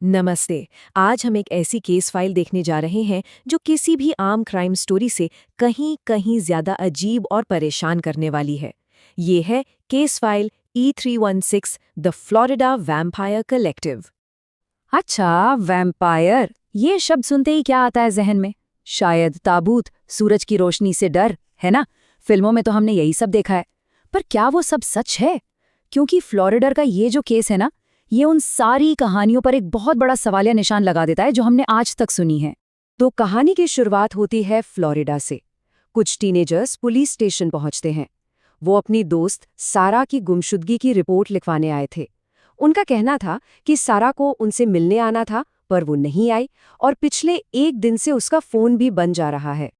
नमस्ते। आज हम एक ऐसी केस फाइल देखने जा रहे हैं जो किसी भी आम क्राइम स्टोरी से कहीं कहीं ज्यादा अजीब और परेशान करने वाली है। ये है case file E316 the Florida vampire collective. अच्छा, वैम्पायर। ये शब्द सुनते ही क्या आता है जहन में? शायद ताबूत, सूरज की रोशनी से डर, है ना? फिल्मों में तो हमने यही सब देखा है। पर क्या वो सब सच है? क्योंकि फ्लोरिडा का ये जो केस है ना, ये उन सारी कहानियों पर एक बहुत बड़ा सवालिया निशान लगा देता है जो हमने आज तक सुनी है। तो कहानी की शुरुआत होती है फ्लोरिडा से। कुछ टीनेजर्स पुलिस स्टेशन पहुंचते हैं। वो अपनी दोस्त सारा की गुमशुदगी की रिपोर्ट लिखवाने आए थे। उनका कहना था कि सारा को उनसे मिलने आना था, पर वो नहीं आई और पिछले एक दिन से उसका फोन भी बंद जा रहा है।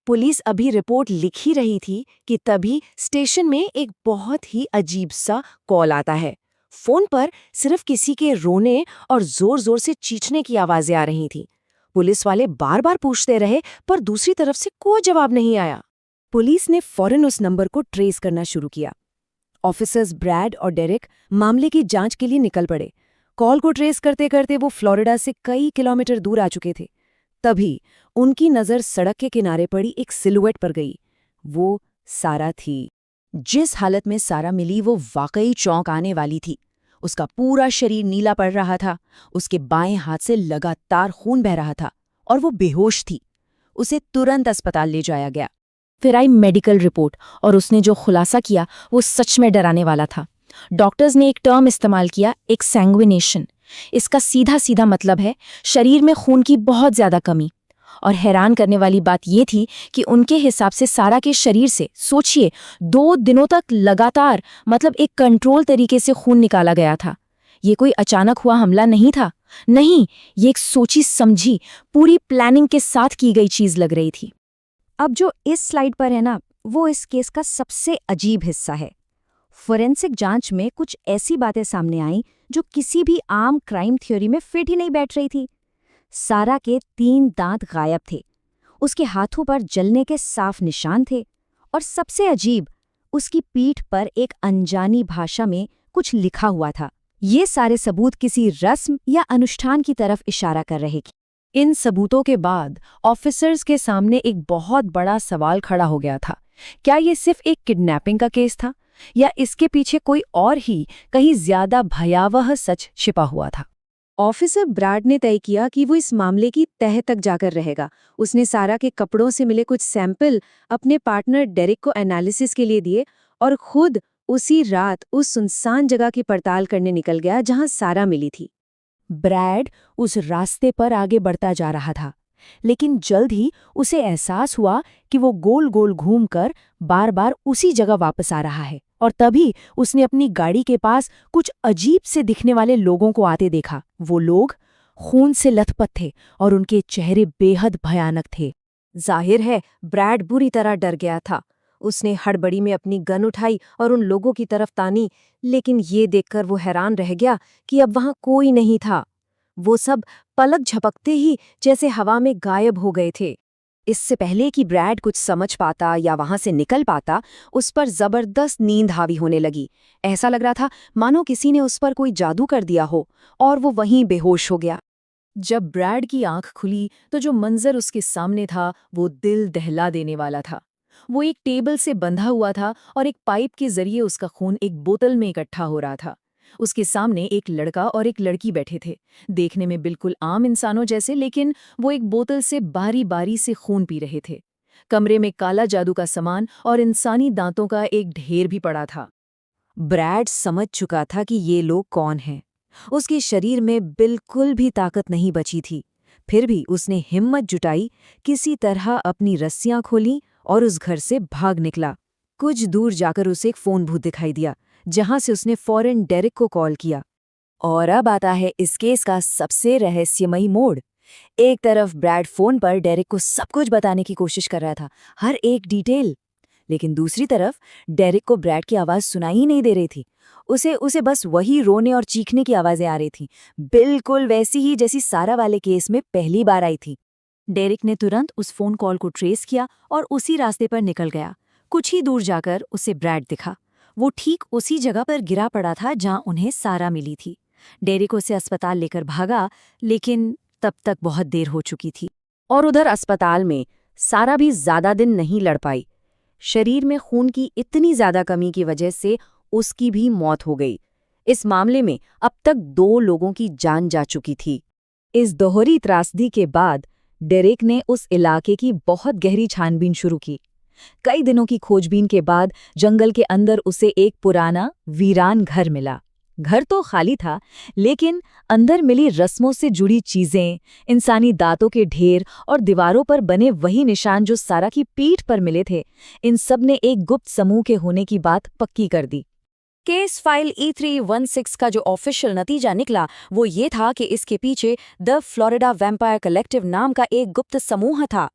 पुलिस अभी रिपोर्ट लिख ही रही थी कि तभी स्टेशन में एक बहुत ही अजीब सा कॉल आता है। फोन पर सिर्फ किसी के रोने और जोर जोर से चीखने की आवाजें आ रही थीं। पुलिस वाले बार बार पूछते रहे, पर दूसरी तरफ से कोई जवाब नहीं आया। पुलिस ने फौरन उस नंबर को ट्रेस करना शुरू किया। ऑफिसर्स ब्रैड और डेरिक मामले की जांच के लिए निकल पड़े। कॉल को ट्रेस करते करते वो फ्लोरिडा से कई किलोमीटर दूर आ चुके थे। तभी उनकी नजर सड़क के किनारे पड़ी एक सिलुएट पर गई। वो सारा थी। जिस हालत में सारा मिली वो वाकई चौंक आने वाली थी। उसका पूरा शरीर नीला पड़ रहा था, उसके बाएं हाथ से लगातार खून बह रहा था और वो बेहोश थी। उसे तुरंत अस्पताल ले जाया गया। फिर आई मेडिकल रिपोर्ट और उसने जो खुलासा किया वो सच में डराने वाला था। डॉक्टर्स ने एक टर्म इस्तेमाल किया, एक सैंग्विनेशन। इसका सीधा सीधा मतलब है शरीर में खून की बहुत ज्यादा कमी। और हैरान करने वाली बात यह थी कि उनके हिसाब से सारा के शरीर से, सोचिए, 2 दिनों तक लगातार, मतलब एक कंट्रोल तरीके से खून निकाला गया था। ये कोई अचानक हुआ हमला नहीं था। नहीं, ये एक सोची समझी, पूरी प्लानिंग के साथ की गई चीज लग रही थी। अब जो इस स्लाइड पर है ना, वो इस केस का सबसे अजीब हिस्सा है। फोरेंसिक जांच में कुछ ऐसी बातें सामने आईं जो किसी भी आम क्राइम थ्योरी में फिट ही नहीं बैठ रही थी। सारा के 3 दांत गायब थे, उसके हाथों पर जलने के साफ निशान थे, और सबसे अजीब, उसकी पीठ पर एक अनजानी भाषा में कुछ लिखा हुआ था। ये सारे सबूत किसी रस्म या अनुष्ठान की तरफ इशारा कर रहे थे। इन सबूतों के बाद ऑफिसर्स के सामने एक बहुत बड़ा सवाल खड़ा हो गया था। क्या ये सिर्फ एक किडनैपिंग का केस था या इसके पीछे कोई और ही, कहीं ज्यादा भयावह सच छिपा हुआ था? ऑफिसर ब्रैड ने तय किया कि वो इस मामले की तह तक जाकर रहेगा। उसने सारा के कपड़ों से मिले कुछ सैंपल अपने पार्टनर डेरिक को एनालिसिस के लिए दिए और खुद उसी रात उस सुनसान जगह की पड़ताल करने निकल गया जहां सारा मिली थी। ब्रैड उस रास्ते पर आगे बढ़ता जा रहा था, लेकिन जल्द ही उसे एहसास हुआ कि वो गोल गोल घूमकर बार बार उसी जगह वापस आ रहा है। और तभी उसने अपनी गाड़ी के पास कुछ अजीब से दिखने वाले लोगों को आते देखा। वो लोग खून से लथपथ थे और उनके चेहरे बेहद भयानक थे। जाहिर है ब्रैड बुरी तरह डर गया था। उसने हड़बड़ी में अपनी गन उठाई और उन लोगों की तरफ तानी, लेकिन ये देखकर वो हैरान रह गया कि अब वहां कोई नहीं था। वो सब पलक झपकते ही जैसे हवा में गायब हो गए थे। इससे पहले कि ब्रैड कुछ समझ पाता या वहां से निकल पाता, उस पर जबरदस्त नींद हावी होने लगी। ऐसा लग रहा था मानो किसी ने उस पर कोई जादू कर दिया हो, और वो वहीं बेहोश हो गया। जब ब्रैड की आंख खुली तो जो मंजर उसके सामने था वो दिल दहला देने वाला था। वो एक टेबल से बंधा हुआ था और एक पाइप के जरिए उसका खून एक बोतल में इकट्ठा हो रहा था। उसके सामने एक लड़का और एक लड़की बैठे थे, देखने में बिल्कुल आम इंसानों जैसे, लेकिन वो एक बोतल से बारी बारी से खून पी रहे थे। कमरे में काला जादू का सामान और इंसानी दांतों का एक ढेर भी पड़ा था। ब्रैड समझ चुका था कि ये लोग कौन हैं। उसके शरीर में बिल्कुल भी ताकत नहीं बची थी। फिर भी उसने हिम्मत जुटाई, किसी तरह अपनी रस्सियां खोलीं और उस घर से भाग निकला। कुछ दूर जाकर उसे एक फोन बूथ दिखाई दिया, जहां से उसने फौरन डेरिक को कॉल किया। और अब आता है इस केस का सबसे रहस्यमयी मोड़। एक तरफ ब्रैड फोन पर डेरिक को सब कुछ बताने की कोशिश कर रहा था, हर एक डिटेल। लेकिन दूसरी तरफ डेरिक को ब्रैड की आवाज सुनाई ही नहीं दे रही थी। उसे उसे बस वही रोने और चीखने की आवाजें आ रही थीं, बिल्कुल वैसी ही जैसी सारा वाले केस में पहली बार आई थी। डेरिक ने तुरंत उस फोन कॉल को ट्रेस किया और उसी रास्ते पर निकल गया। कुछ ही दूर जाकर उसे ब्रैड दिखा। वो ठीक उसी जगह पर गिरा पड़ा था जहां उन्हें सारा मिली थी। डेरिक उसे अस्पताल लेकर भागा, लेकिन तब तक बहुत देर हो चुकी थी। और उधर अस्पताल में सारा भी ज्यादा दिन नहीं लड़ पाई। शरीर में खून की इतनी ज्यादा कमी की वजह से उसकी भी मौत हो गई। इस मामले में अब तक 2 लोगों की जान जा चुकी थी। इस दोहरी त्रासदी के बाद डेरेक ने उस इलाके की बहुत गहरी छानबीन शुरू की। कई दिनों की खोजबीन के बाद जंगल के अंदर उसे एक पुराना वीरान घर मिला। घर तो खाली था, लेकिन अंदर मिली रस्मों से जुड़ी चीजें, इंसानी दांतों के ढेर और दीवारों पर बने वही निशान जो सारा की पीठ पर मिले थे, इन सब ने एक गुप्त समूह के होने की बात पक्की कर दी। केस फाइल E316 का जो ऑफिशियल नतीजा निकला वो ये था कि इसके पीछे द फ्लोरिडा वैम्पायर कलेक्टिव नाम का एक गुप्त समूह था।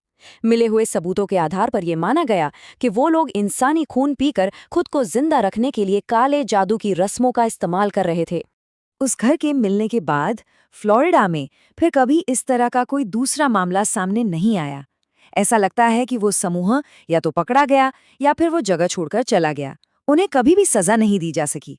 मिले हुए सबूतों के आधार पर यह माना गया कि वो लोग इंसानी खून पीकर खुद को जिंदा रखने के लिए काले जादू की रस्मों का इस्तेमाल कर रहे थे। उस घर के मिलने के बाद फ्लोरिडा में फिर कभी इस तरह का कोई दूसरा मामला सामने नहीं आया। ऐसा लगता है कि वो समूह या तो पकड़ा गया या फिर वो जगह छोड़कर चला गया। उन्हें कभी भी सजा नहीं दी जा सकी।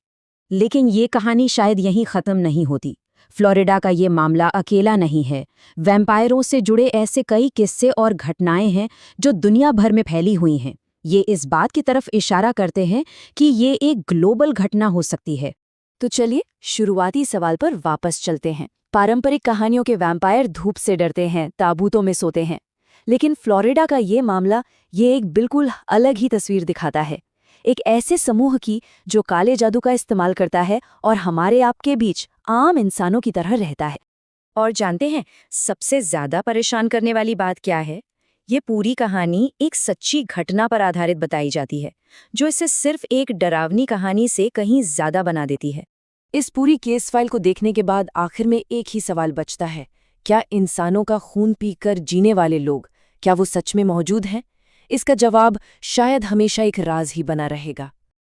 लेकिन ये कहानी शायद यहीं खत्म नहीं होती। फ्लोरिडा का ये मामला अकेला नहीं है। वैम्पायरों से जुड़े ऐसे कई किस्से और घटनाएं हैं जो दुनिया भर में फैली हुई हैं। ये इस बात की तरफ इशारा करते हैं कि ये एक ग्लोबल घटना हो सकती है। तो चलिए शुरुआती सवाल पर वापस चलते हैं। पारंपरिक कहानियों के वैम्पायर धूप से डरते हैं, ताबूतों में सोते हैं। लेकिन फ्लोरिडा का ये मामला ये एक बिल्कुल अलग ही तस्वीर दिखाता है। एक ऐसे समूह की जो काले जादू का इस्तेमाल करता है और हमारे आपके बीच आम इंसानों की तरह रहता है। और जानते हैं सबसे ज्यादा परेशान करने वाली बात क्या है? ये पूरी कहानी एक सच्ची घटना पर आधारित बताई जाती है, जो इसे सिर्फ एक डरावनी कहानी से कहीं ज्यादा बना देती है। इस पूरी केस फाइल को देखने के बाद आखिर में एक ही सवाल बचता है, क्या इंसानों का खून पीकर जीने वाले लोग, क्या वो सच में मौजूद हैं? इसका जवाब शायद हमेशा एक राज ही बना रहेगा।